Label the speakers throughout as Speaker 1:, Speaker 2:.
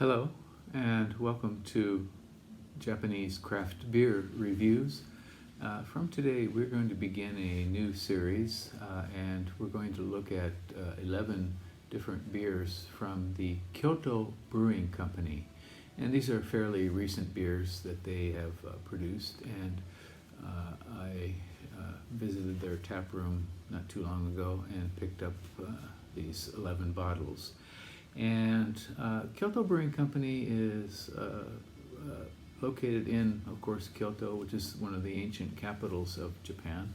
Speaker 1: Hello, and welcome to Japanese craft beer reviews. From today, we're going to begin a new series, and we're going to look at 11 different beers from the Kyoto Brewing Company. And these are fairly recent beers that they have produced, and I visited their tap room not too long ago and picked up these 11 bottles. And Kyoto Brewing Company is located in, of course, Kyoto, which is one of the ancient capitals of Japan.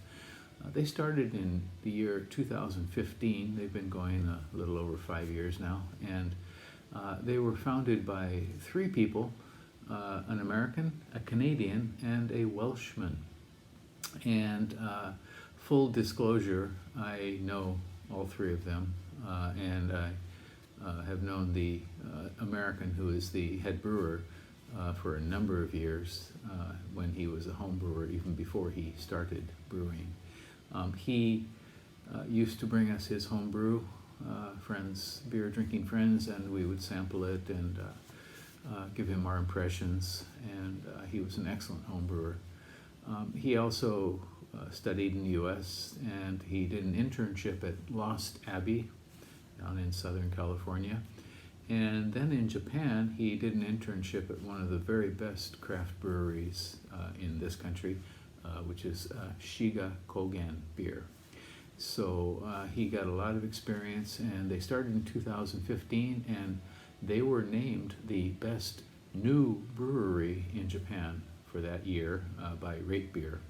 Speaker 1: They started in the year 2015. They've been going a little over 5 years now. And they were founded by three people, an American, a Canadian, and a Welshman. And full disclosure, I know all three of them, and I have known the American, who is the head brewer, for a number of years when he was a home brewer, even before he started brewing. He used to bring us his home brew, beer drinking friends, and we would sample it and give him our impressions, and he was an excellent home brewer. He also studied in the U.S., and he did an internship at Lost Abbey down in Southern California. And then in Japan, he did an internship at one of the very best craft breweries in this country, which is Shiga Kogen Beer. So he got a lot of experience, and they started in 2015, and they were named the best new brewery in Japan for that year by Rate Beer,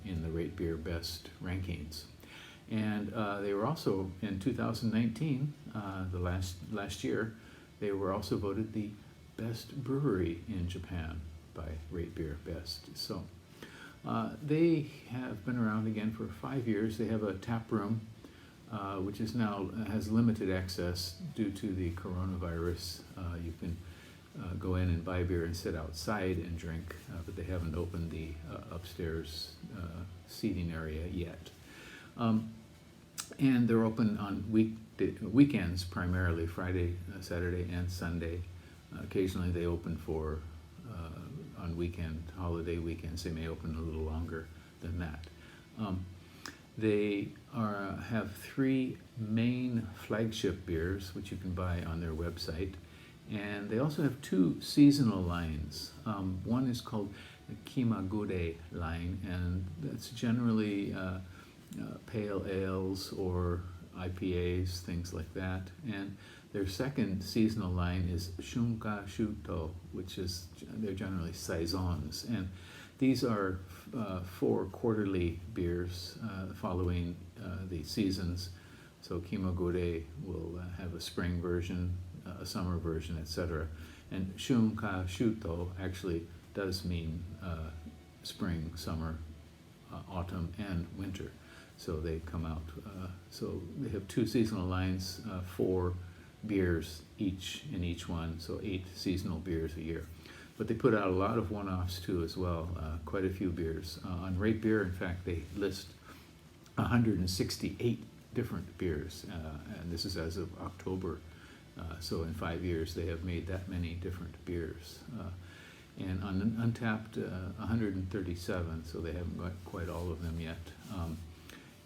Speaker 1: in the Rate Beer Best rankings. And they were also, in 2019, the last year, they were also voted the best brewery in Japan by Rate Beer Best. So they have been around again for 5 years. They have a tap room, which is now has limited access due to the coronavirus. You can go in and buy beer and sit outside and drink, but they haven't opened the upstairs seating area yet. And they're open on weekends primarily, Friday, Saturday, and Sunday. Occasionally they open for on holiday weekends. They may open a little longer than that. They have three main flagship beers, which you can buy on their website. And they also have two seasonal lines. One is called the Kimagure line, and that's generally pale ales or IPAs, things like that. And their second seasonal line is Shunka Shuto, which is, they're generally saisons. And these are 4 quarterly beers following the seasons. So Kimagure will have a spring version, a summer version, etc. And Shunka Shuto actually does mean spring, summer, autumn, and winter. So they come out, so they have 2 seasonal lines, 4 beers each in each one, so 8 seasonal beers a year. But they put out a lot of one-offs too as well, quite a few beers. On Rate Beer, in fact, they list 168 different beers, and this is as of October. So in 5 years, they have made that many different beers. And on Untapped, 137, so they haven't got quite all of them yet.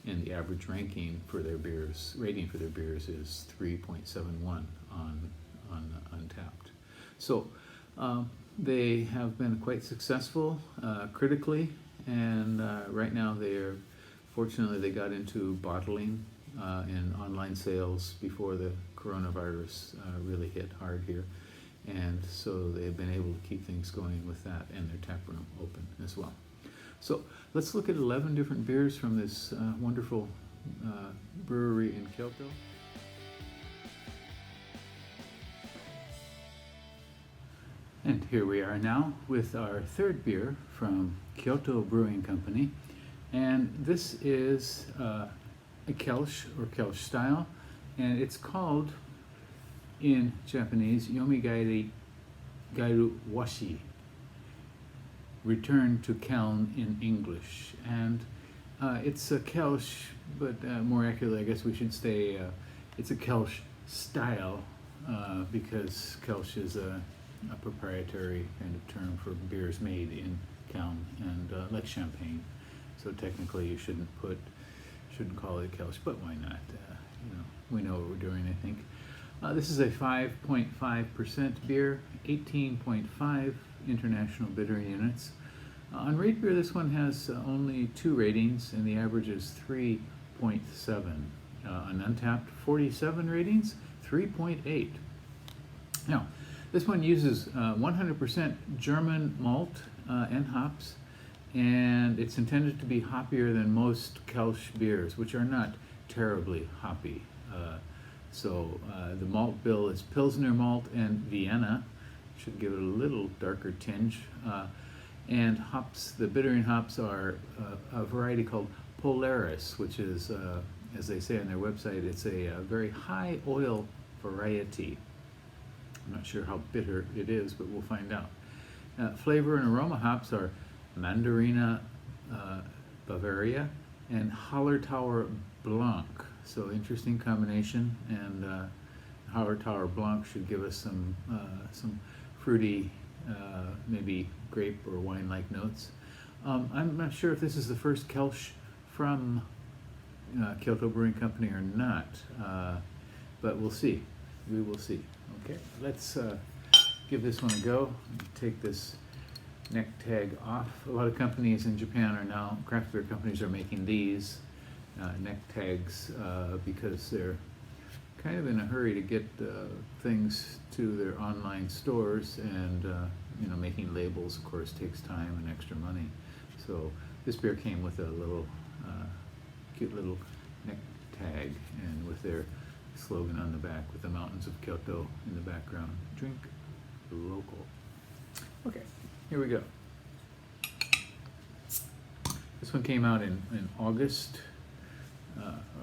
Speaker 1: And the average rating for their beers is 3.71 on Untapped. So they have been quite successful critically, and right now fortunately they got into bottling and online sales before the coronavirus really hit hard here. And so they've been able to keep things going with that, and their tap room open as well. So let's look at 11 different beers from this wonderful brewery in Kyoto. And here we are now with our third beer from Kyoto Brewing Company. And this is a Kolsch or kolsch-style, and it's called in Japanese Yomigaeru Washi. Return to Köln in English. And it's a Kolsch, but more accurately, I guess we should say it's a Kolsch style because Kelch is a proprietary kind of term for beers made in Köln, and like champagne. So technically you shouldn't call it Kelch, but why not? We know what we're doing, I think. This is a 5.5% beer, 18.5 international bitter units. On Rate Beer, this one has only 2 ratings, and the average is 3.7. On Untapped, 47 ratings, 3.8. Now, this one uses 100% German malt and hops, and it's intended to be hoppier than most Kelch beers, which are not terribly hoppy. The malt bill is Pilsner malt and Vienna, should give it a little darker tinge. And hops, the bittering hops are a variety called Polaris, which is, as they say on their website, it's a very high oil variety. I'm not sure how bitter it is, but we'll find out. Flavor and aroma hops are Mandarina Bavaria and Hallertauer Blanc. So interesting combination, and Hallertauer Blanc should give us some fruity, maybe grape or wine-like notes. I'm not sure if this is the first Kelch from Kyoto Brewing Company or not, but we'll see. We will see. Okay, let's give this one a go. Take this neck tag off. A lot of companies in Japan are now, craft beer companies are making these neck tags because they're kind of in a hurry to get things to their online stores, and making labels, of course, takes time and extra money. So this beer came with a little cute little neck tag, and with their slogan on the back with the mountains of Kyoto in the background. Drink local. Okay, here we go. This one came out in August,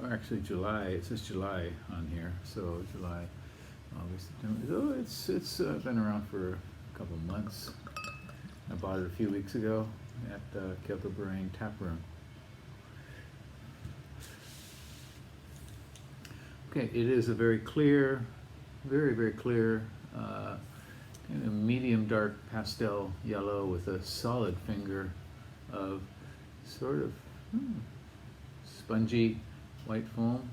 Speaker 1: or actually July. It says July on here, so July, August, September. So it's been around for a couple months. I bought it a few weeks ago at Kyoto Brewing Tap Room. Okay, it is a very clear, very clear, kind of medium dark pastel yellow with a solid finger of sort of spongy white foam.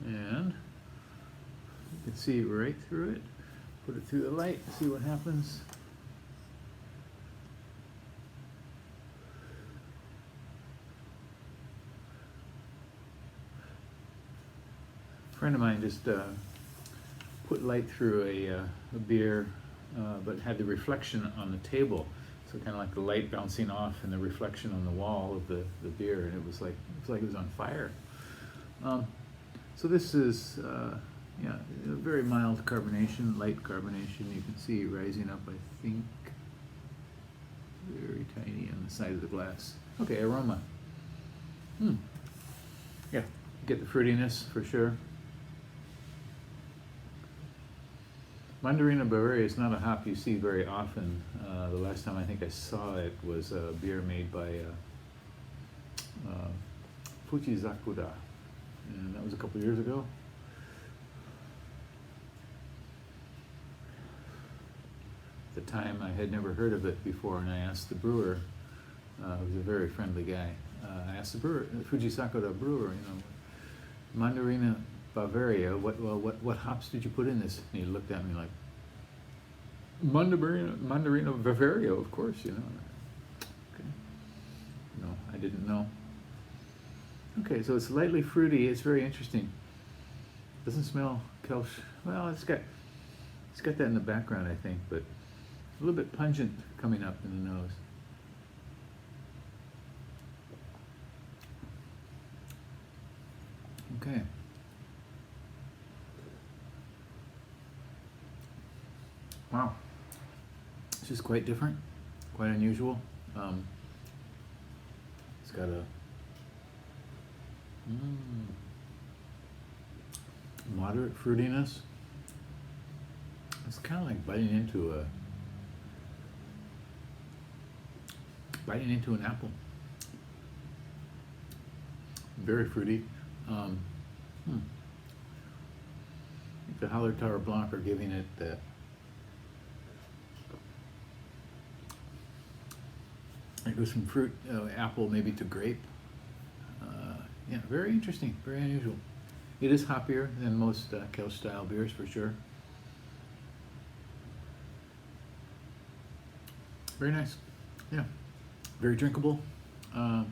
Speaker 1: And you can see right through it. Put it through the light, see what happens. A friend of mine just put light through a beer, but had the reflection on the table, so kind of like the light bouncing off and the reflection on the wall of the beer, and it was like it was on fire. So this is a very mild carbonation, light carbonation. You can see it rising up, I think, very tiny on the side of the glass. Okay, aroma. Yeah, get the fruitiness for sure. Mandarina Bavaria is not a hop you see very often. The last time I think I saw it was a beer made by Fujizakura, and that was a couple years ago. At the time, I had never heard of it before, and I asked the brewer, who was a very friendly guy, I asked the brewer, Fujizakura brewer, Mandarina Bavaria, what hops did you put in this? And he looked at me like, Mandarina Bavaria, of course, Okay. No, I didn't know. Okay, so it's lightly fruity. It's very interesting. Doesn't smell Kelch. Well, it's got that in the background, I think, but a little bit pungent coming up in the nose. Okay. Wow. It's just quite different, quite unusual. It's got a moderate fruitiness. It's kind of like biting into an apple. Very fruity. the Hallertauer Blanc are giving it the it goes from fruit, apple maybe to grape. Yeah, very interesting, very unusual. It is hoppier than most Kelch-style beers for sure. Very nice. Yeah, very drinkable. I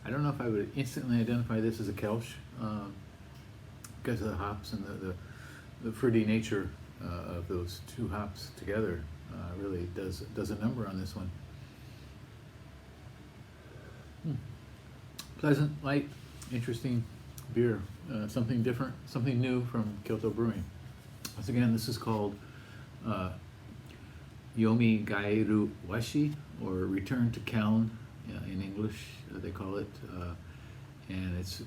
Speaker 1: don't know if I would instantly identify this as a Kelch because of the hops and the fruity nature of those two hops together. Really does a number on this one. Pleasant, light, interesting beer. Something different, something new from Kyoto Brewing. Once again, this is called Yomi Gaeru Washi, or Return to Köln in English, they call it. And it's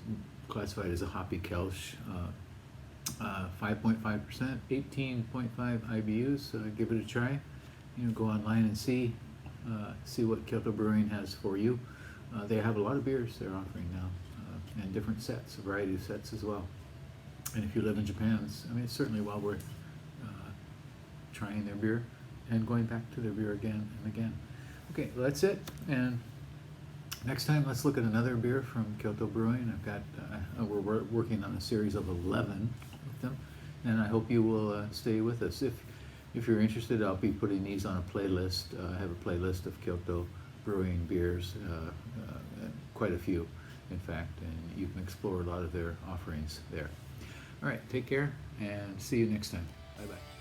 Speaker 1: classified as a hoppy Kelch. 5.5%, 18.5 IBUs. Give it a try. Go online and see what Kyoto Brewing has for you. They have a lot of beers they're offering now, and different sets, a variety of sets as well. And if you live in Japan, it's certainly well worth trying their beer and going back to their beer again and again. Okay, well, that's it. And next time, let's look at another beer from Kyoto Brewing. I've got we're working on a series of 11 with them, and I hope you will stay with us. If you're interested, I'll be putting these on a playlist. I have a playlist of Kyoto Brewing beers, quite a few, in fact, and you can explore a lot of their offerings there. All right, take care, and see you next time. Bye-bye.